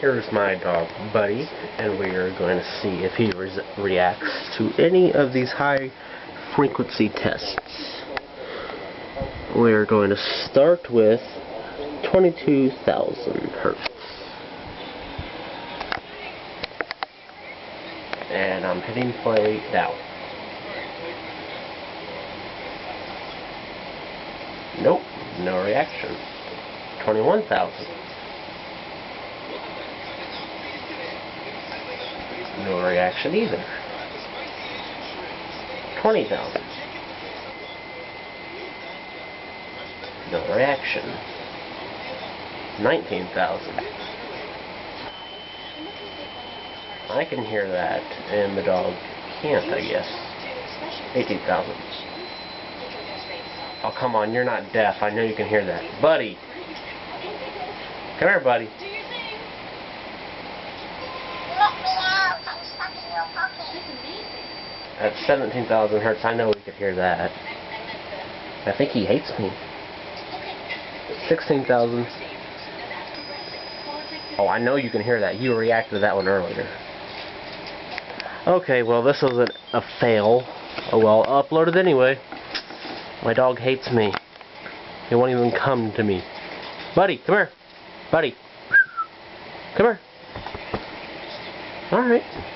Here's my dog, Buddy, and we are going to see if he reacts to any of these high frequency tests. We are going to start with 22,000 hertz. And I'm hitting play now. Nope, no reaction. 21,000. No reaction either. 20,000. No reaction. 19,000. I can hear that, and the dog can't, I guess. 18,000. Oh, come on, you're not deaf. I know you can hear that. Buddy! Come here, Buddy. At 17,000 hertz, I know we could hear that. I think he hates me. 16,000. Oh, I know you can hear that. You reacted to that one earlier. Okay, well, this was a fail. Oh well, uploaded anyway. My dog hates me. He won't even come to me. Buddy, come here. Buddy. Come here. Alright.